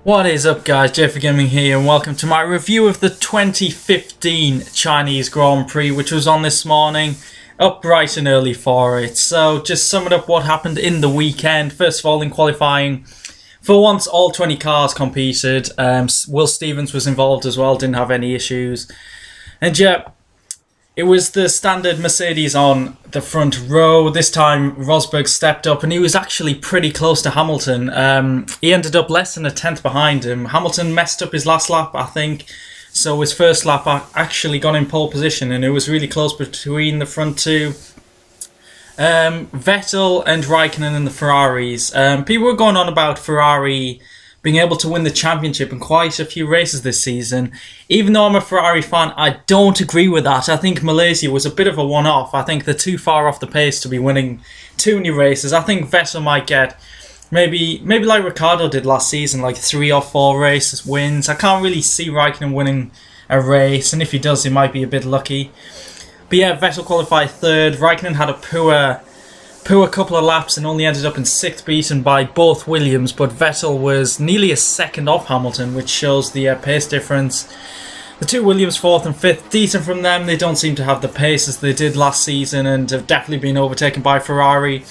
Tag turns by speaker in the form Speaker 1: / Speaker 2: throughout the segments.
Speaker 1: What is up, guys? JayFerGaming here, and welcome to my review of the 2015 Chinese Grand Prix, which was on this morning. Up bright and early for it. So, just summing up what happened in the weekend. First of all, in qualifying, for once all 20 cars competed. Will Stevens was involved as well, didn't have any issues. And yeah, it was the standard Mercedes on the front row. This time Rosberg stepped up and he was actually pretty close to Hamilton. He ended up less than a tenth behind him. Hamilton messed up his last lap, I think. So his first lap actually got in pole position, and it was really close between the front two. Vettel and Raikkonen in the Ferraris. People were going on about Ferrari being able to win the championship in quite a few races this season. Even though I'm a Ferrari fan, I don't agree with that. I think Malaysia was a bit of a one-off. I think they're too far off the pace to be winning too many races. I think Vettel might get maybe like Ricciardo did last season, like 3 or 4 races wins. I can't really see Raikkonen winning a race, and if he does, he might be a bit lucky. But yeah, Vettel qualified third. Raikkonen had a poor couple of laps and only ended up in 6th, beaten by both Williams, but Vettel was nearly a second off Hamilton, which shows the pace difference. The two Williams, 4th and 5th, decent from them. They don't seem to have the pace as they did last season and have definitely been overtaken by Ferrari.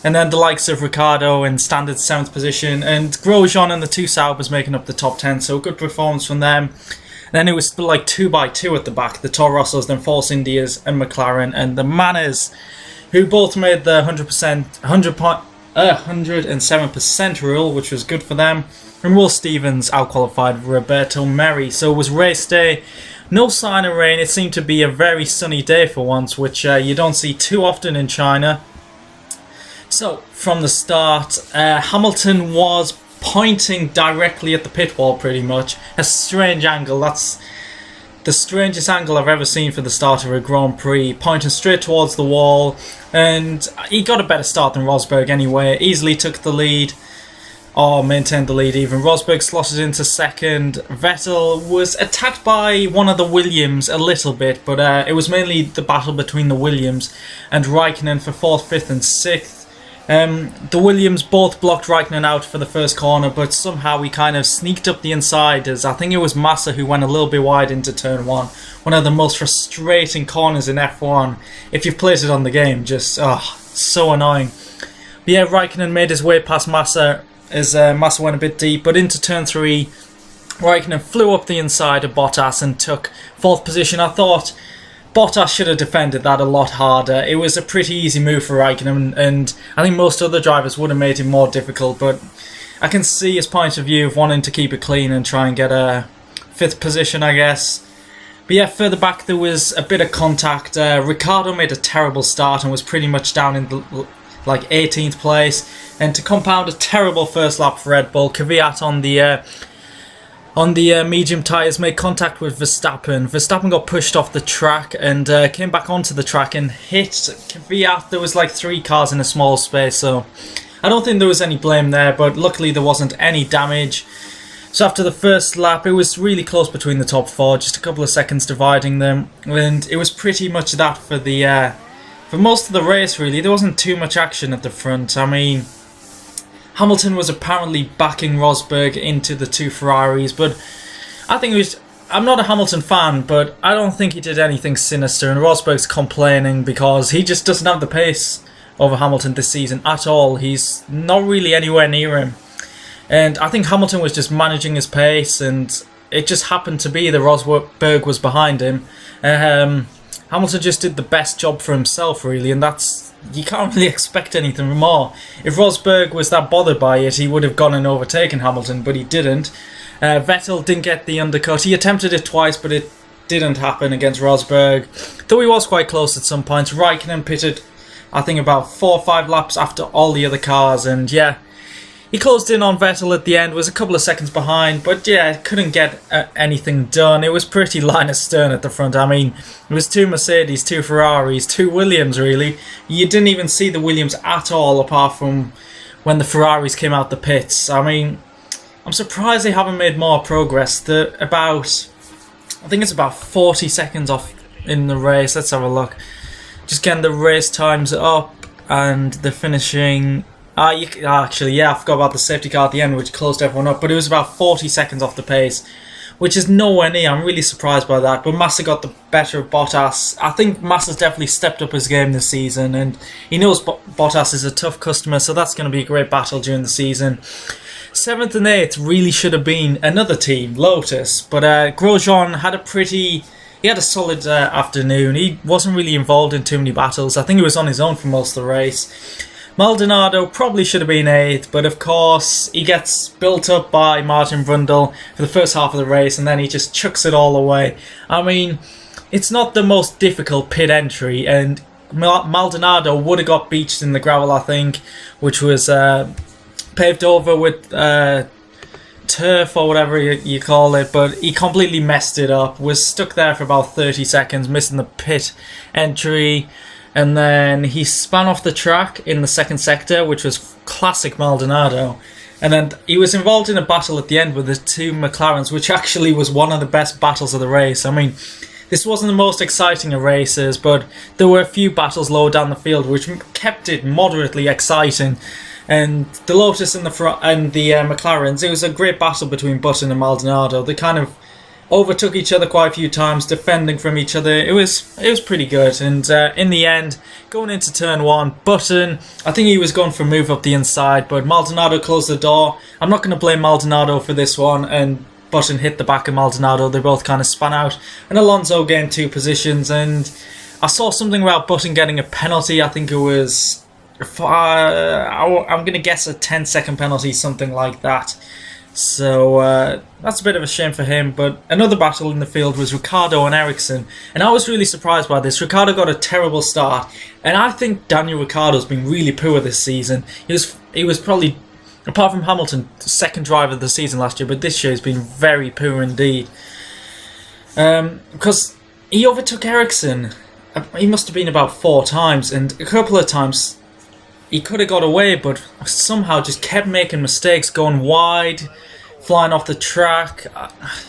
Speaker 1: And then the likes of Ricciardo in standard 7th position, and Grosjean and the two Saubers making up the top 10, so good performance from them. Then it was like 2 by 2 at the back, the Toro Rossos, then Force Indias and McLaren, and the Manners, who both made the 107% rule, which was good for them. And Will Stevens outqualified Roberto Merri. So it was race day, no sign of rain. It seemed to be a very sunny day for once, which you don't see too often in China. So from the start, Hamilton was pointing directly at the pit wall pretty much. A strange angle. That's the strangest angle I've ever seen for the start of a Grand Prix, pointing straight towards the wall, and he got a better start than Rosberg anyway, easily took the lead, or maintained the lead even. Rosberg slotted into second. Vettel was attacked by one of the Williams a little bit, but it was mainly the battle between the Williams and Raikkonen for 4th, 5th and 6th. The Williams both blocked Raikkonen out for the first corner, but somehow he kind of sneaked up the inside, as I think it was Massa who went a little bit wide into turn 1. One of the most frustrating corners in F1. If you've played it on the game, just so annoying. But yeah, Raikkonen made his way past Massa as Massa went a bit deep, but into turn 3, Raikkonen flew up the inside of Bottas and took 4th position. I thought Bottas should have defended that a lot harder. It was a pretty easy move for Raikkonen, and I think most other drivers would have made it more difficult, but I can see his point of view of wanting to keep it clean and try and get a 5th position, I guess. But yeah, further back there was a bit of contact. Ricciardo made a terrible start and was pretty much down in the 18th place, and to compound a terrible first lap for Red Bull, Kvyat on the medium tyres made contact with Verstappen. Verstappen got pushed off the track and came back onto the track and hit Kvyat. There was like 3 cars in a small space, so I don't think there was any blame there, but luckily there wasn't any damage. So after the first lap, it was really close between the top 4, just a couple of seconds dividing them, and it was pretty much that for the for most of the race really. There wasn't too much action at the front. I mean, Hamilton was apparently backing Rosberg into the 2 Ferraris, but I think it was... I'm not a Hamilton fan, but I don't think he did anything sinister, and Rosberg's complaining because he just doesn't have the pace over Hamilton this season at all. He's not really anywhere near him. And I think Hamilton was just managing his pace, and it just happened to be that Rosberg was behind him. Hamilton just did the best job for himself, really, and that's... You can't really expect anything more. If Rosberg was that bothered by it, he would have gone and overtaken Hamilton, but he didn't. Vettel didn't get the undercut. He attempted it twice, but it didn't happen against Rosberg, though he was quite close at some points. Raikkonen pitted, I think, about 4 or 5 laps after all the other cars, and yeah, he closed in on Vettel at the end, was a couple of seconds behind, but yeah, couldn't get anything done. It was pretty line astern at the front. I mean, it was 2 Mercedes, 2 Ferraris, 2 Williams really. You didn't even see the Williams at all, apart from when the Ferraris came out the pits. I mean, I'm surprised they haven't made more progress. I think it's about 40 seconds off in the race. Let's have a look. Just getting the race times up, and they're finishing Actually, yeah, I forgot about the safety car at the end, which closed everyone up, but it was about 40 seconds off the pace, which is nowhere near. I'm really surprised by that, but Massa got the better of Bottas. I think Massa's definitely stepped up his game this season, and he knows Bottas is a tough customer, so that's going to be a great battle during the season. 7th and 8th really should have been another team, Lotus, but Grosjean had a solid afternoon. He wasn't really involved in too many battles. I think he was on his own for most of the race. Maldonado probably should have been 8th, but of course he gets built up by Martin Brundle for the first half of the race, and then he just chucks it all away. I mean, it's not the most difficult pit entry, and Maldonado would have got beached in the gravel, I think, which was paved over with turf or whatever you call it, but he completely messed it up, was stuck there for about 30 seconds, missing the pit entry. And then he spun off the track in the second sector, which was classic Maldonado. And then he was involved in a battle at the end with the two McLarens, which actually was one of the best battles of the race. I mean, this wasn't the most exciting of races, but there were a few battles lower down the field which kept it moderately exciting. And the Lotus and the McLarens, it was a great battle between Button and Maldonado. They kind of overtook each other quite a few times, defending from each other. It was pretty good, and in the end, going into turn 1, Button, I think he was going for a move up the inside, but Maldonado closed the door. I'm not going to blame Maldonado for this one, and Button hit the back of Maldonado. They both kind of spun out, and Alonso gained 2 positions, and I saw something about Button getting a penalty. I think it was, I'm going to guess a 10-second penalty, something like that. So that's a bit of a shame for him. But another battle in the field was Ricciardo and Ericsson, and I was really surprised by this. Ricciardo got a terrible start, and I think Daniel Ricciardo's been really poor this season. He was probably, apart from Hamilton, the second driver of the season last year, but this year he's been very poor indeed. Because he overtook Ericsson, he must have been about 4 times, and a couple of times he could have got away, but somehow just kept making mistakes, going wide, flying off the track.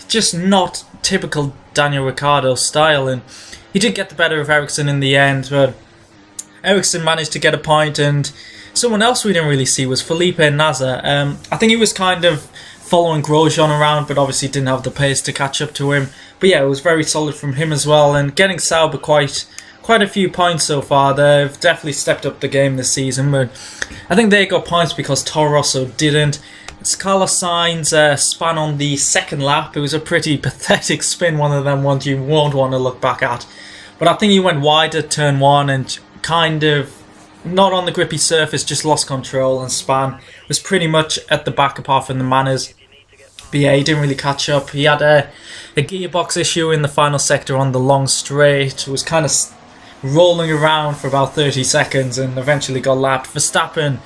Speaker 1: Just not typical Daniel Ricciardo style, and he did get the better of Ericsson in the end, but Ericsson managed to get a point, and someone else we didn't really see was Felipe Nasr. I think he was kind of following Grosjean around, but obviously didn't have the pace to catch up to him. But yeah, it was very solid from him as well, and getting Sauber quite a few points so far. They've definitely stepped up the game this season, but I think they got points because Toro Rosso didn't. Carlos Sainz spun on the second lap. It was a pretty pathetic spin, one of them ones you won't want to look back at. But I think he went wide at turn 1 and kind of not on the grippy surface, just lost control and span. Was pretty much at the back apart from the manners. But yeah, he didn't really catch up. He had a gearbox issue in the final sector on the long straight. It was kind of rolling around for about 30 seconds and eventually got lapped. Verstappen,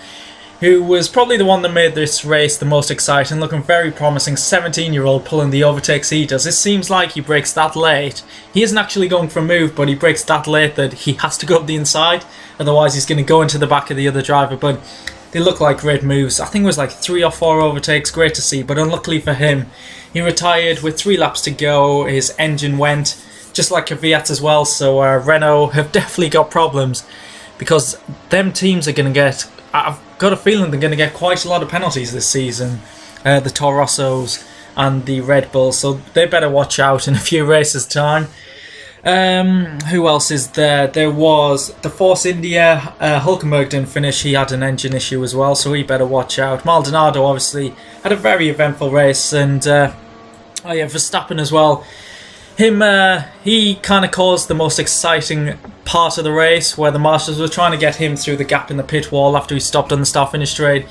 Speaker 1: who was probably the one that made this race the most exciting, looking very promising, 17-year-old pulling the overtakes he does. It seems like he brakes that late. He isn't actually going for a move, but he brakes that late that he has to go up the inside, otherwise he's going to go into the back of the other driver. But they look like great moves. I think it was like 3 or 4 overtakes, great to see, but unluckily for him, he retired with 3 laps to go. His engine went, just like Kvyat as well, so Renault have definitely got problems, because them teams are going to get, I've got a feeling they're going to get quite a lot of penalties this season, the Toro Rossos and the Red Bulls, so they better watch out in a few races' time. Who else is there? There was the Force India, Hulkenberg didn't finish, he had an engine issue as well, so he better watch out. Maldonado obviously had a very eventful race, and Verstappen as well. He kind of caused the most exciting part of the race, where the marshals were trying to get him through the gap in the pit wall after he stopped on the start-finish straight,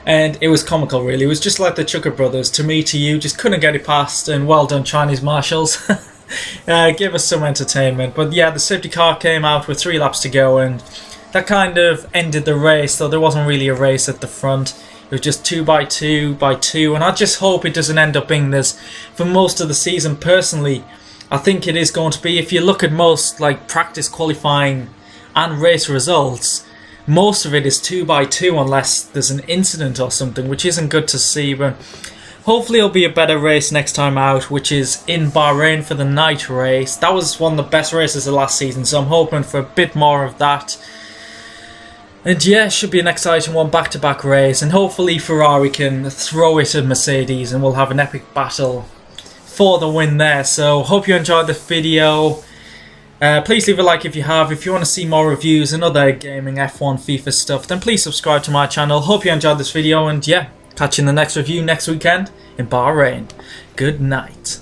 Speaker 1: and it was comical really. It was just like the Chucker brothers, to me, to you, just couldn't get it past, and well done Chinese marshals. Give us some entertainment. But yeah, the safety car came out with 3 laps to go, and that kind of ended the race, though there wasn't really a race at the front. It was just 2 by 2 by 2, and I just hope it doesn't end up being this for most of the season. Personally, I think it is going to be. If you look at most like practice qualifying and race results, most of it is 2 by 2 unless there's an incident or something, which isn't good to see. But hopefully it'll be a better race next time out, which is in Bahrain for the night race. That was one of the best races of last season, so I'm hoping for a bit more of that. And yeah, it should be an exciting one, back-to-back race, and hopefully Ferrari can throw it at Mercedes and we'll have an epic battle for the win there. So hope you enjoyed this video. Please leave a like if you have. If you want to see more reviews and other gaming, F1, FIFA stuff, then please subscribe to my channel. Hope you enjoyed this video, and yeah, catch you in the next review next weekend in Bahrain. Good night.